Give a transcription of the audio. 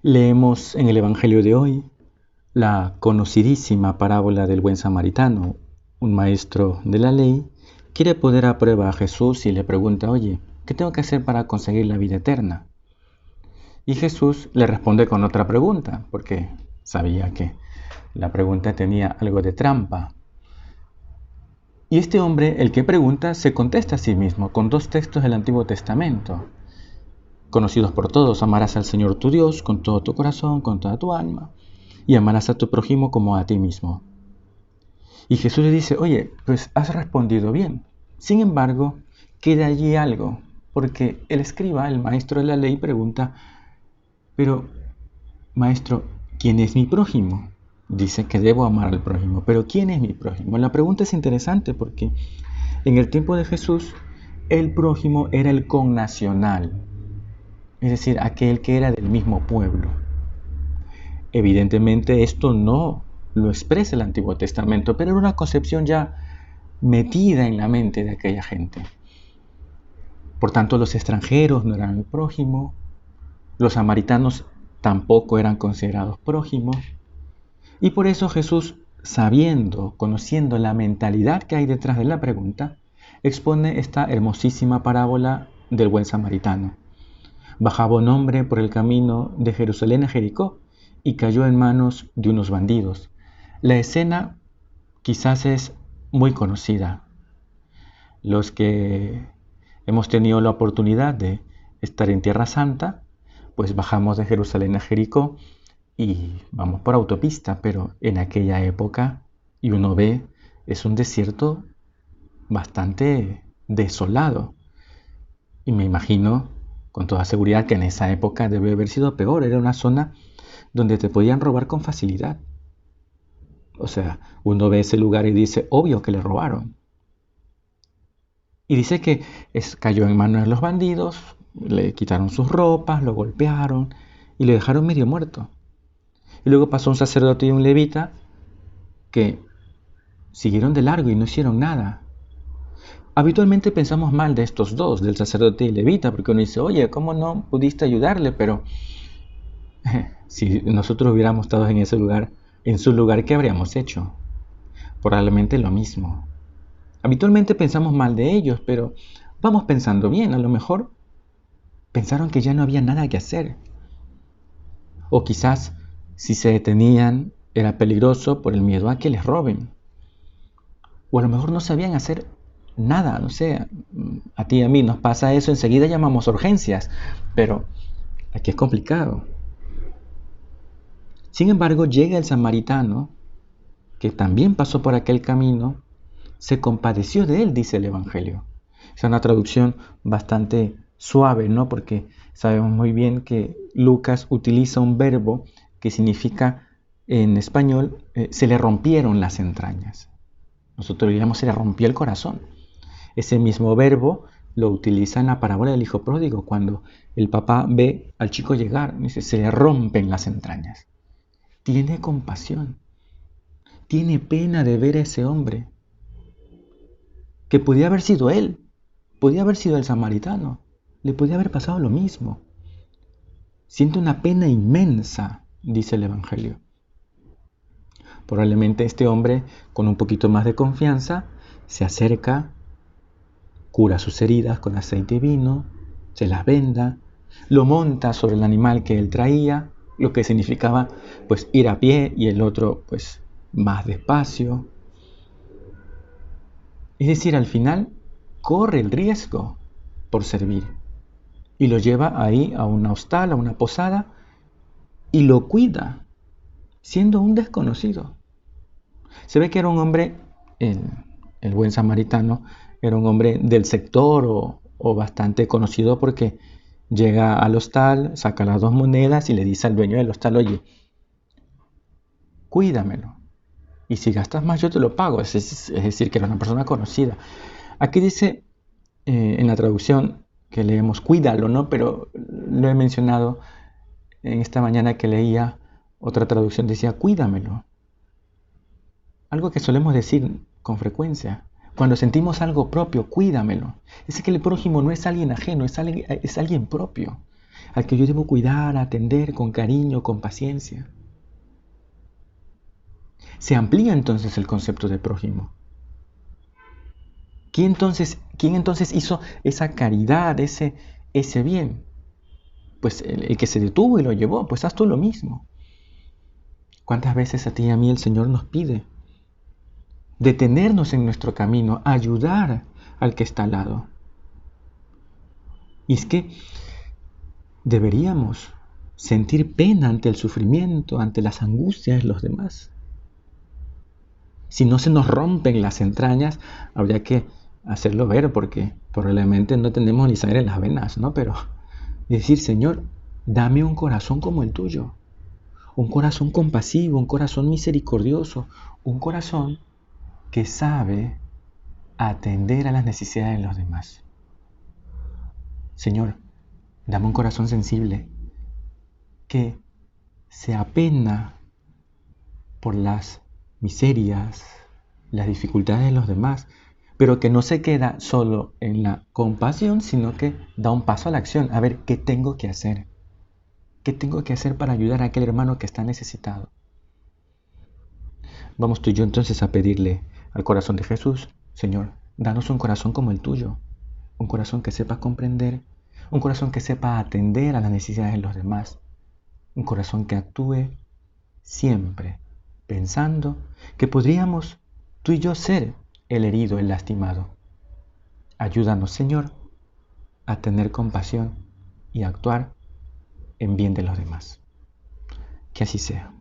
Leemos en el Evangelio de hoy la conocidísima parábola del buen samaritano. Un maestro de la ley quiere poner a prueba a Jesús y le pregunta, oye, ¿qué tengo que hacer para conseguir la vida eterna? Y Jesús le responde con otra pregunta, porque sabía que la pregunta tenía algo de trampa. Y este hombre, el que pregunta, se contesta a sí mismo con dos textos del Antiguo Testamento, conocidos por todos: amarás al Señor tu Dios con todo tu corazón, con toda tu alma, y amarás a tu prójimo como a ti mismo. Y Jesús le dice, oye, pues has respondido bien. Sin embargo, queda allí algo, porque el escriba, el maestro de la ley, pregunta, pero maestro, ¿quién es mi prójimo? Dice que debo amar al prójimo, pero ¿quién es mi prójimo? La pregunta es interesante porque en el tiempo de Jesús, el prójimo era el connacional, es decir, aquel que era del mismo pueblo. Evidentemente esto no lo expresa el Antiguo Testamento, pero era una concepción ya metida en la mente de aquella gente. Por tanto, los extranjeros no eran el prójimo, los samaritanos tampoco eran considerados prójimos, y por eso Jesús, conociendo la mentalidad que hay detrás de la pregunta, expone esta hermosísima parábola del buen samaritano. Bajaba un hombre por el camino de Jerusalén a Jericó y cayó en manos de unos bandidos. La escena quizás es muy conocida. Los que hemos tenido la oportunidad de estar en Tierra Santa, pues bajamos de Jerusalén a Jericó y vamos por autopista, pero en aquella época, y uno ve, es un desierto bastante desolado. Y me imagino con toda seguridad que en esa época debe haber sido peor. Era una zona donde te podían robar con facilidad. O sea, uno ve ese lugar y dice, obvio que le robaron. Y dice que cayó en manos de los bandidos, le quitaron sus ropas, lo golpearon y le dejaron medio muerto. Y luego pasó un sacerdote y un levita que siguieron de largo y no hicieron nada. Habitualmente pensamos mal de estos dos, del sacerdote y levita, porque uno dice, oye, ¿cómo no pudiste ayudarle? Pero si nosotros hubiéramos estado en ese lugar, en su lugar, ¿qué habríamos hecho? Probablemente lo mismo. Habitualmente pensamos mal de ellos, pero vamos pensando bien. A lo mejor pensaron que ya no había nada que hacer. O quizás, si se detenían, era peligroso por el miedo a que les roben. O a lo mejor no sabían hacer nada, no sé. A ti y a mí nos pasa eso, enseguida llamamos urgencias, pero aquí es complicado. Sin embargo, llega el samaritano, que también pasó por aquel camino, se compadeció de él, dice el Evangelio. Es una traducción bastante suave, ¿no? Porque sabemos muy bien que Lucas utiliza un verbo que significa, en español, se le rompieron las entrañas. Nosotros diríamos se le rompió el corazón. Ese mismo verbo lo utiliza en la parábola del hijo pródigo, cuando el papá ve al chico llegar, dice, se le rompen las entrañas. Tiene compasión, tiene pena de ver a ese hombre, que podía haber sido él, podía haber sido el samaritano, le podía haber pasado lo mismo. Siente una pena inmensa, dice el Evangelio. Probablemente este hombre, con un poquito más de confianza, se acerca, cura sus heridas con aceite y vino, se las venda, lo monta sobre el animal que él traía, lo que significaba pues ir a pie y el otro pues más despacio. Es decir, al final corre el riesgo por servir y lo lleva ahí a una hostal, a una posada y lo cuida, siendo un desconocido. Se ve que era un hombre, el buen samaritano, era un hombre del sector o bastante conocido porque llega al hostal, saca las 2 monedas y le dice al dueño del hostal, oye, cuídamelo. Y si gastas más yo te lo pago. Es decir, que era una persona conocida. Aquí dice en la traducción que leemos, cuídalo, ¿no? Pero lo he mencionado en esta mañana que leía, otra traducción decía, cuídamelo. Algo que solemos decir con frecuencia. Cuando sentimos algo propio, cuídamelo. Es que el prójimo no es alguien ajeno, es alguien propio. al que yo debo cuidar, atender con cariño, con paciencia. Se amplía entonces el concepto de prójimo. ¿Quién entonces hizo esa caridad, ese bien? Pues el que se detuvo y lo llevó, pues haz tú lo mismo. ¿Cuántas veces a ti y a mí el Señor nos pide detenernos en nuestro camino, ayudar al que está al lado? Y es que deberíamos sentir pena ante el sufrimiento, ante las angustias de los demás. Si no se nos rompen las entrañas, habría que hacerlo ver porque probablemente no tenemos ni sangre en las venas, ¿no? Pero decir, Señor, dame un corazón como el tuyo, un corazón compasivo, un corazón misericordioso, un corazón que sabe atender a las necesidades de los demás. Señor, dame un corazón sensible que se apena por las miserias, las dificultades de los demás, pero que no se queda solo en la compasión, sino que da un paso a la acción. A ver, ¿qué tengo que hacer? ¿Qué tengo que hacer para ayudar a aquel hermano que está necesitado? Vamos tú y yo entonces a pedirle al corazón de Jesús, Señor, danos un corazón como el tuyo, un corazón que sepa comprender, un corazón que sepa atender a las necesidades de los demás, un corazón que actúe siempre pensando que podríamos tú y yo ser el herido, el lastimado. Ayúdanos, Señor, a tener compasión y a actuar en bien de los demás. Que así sea.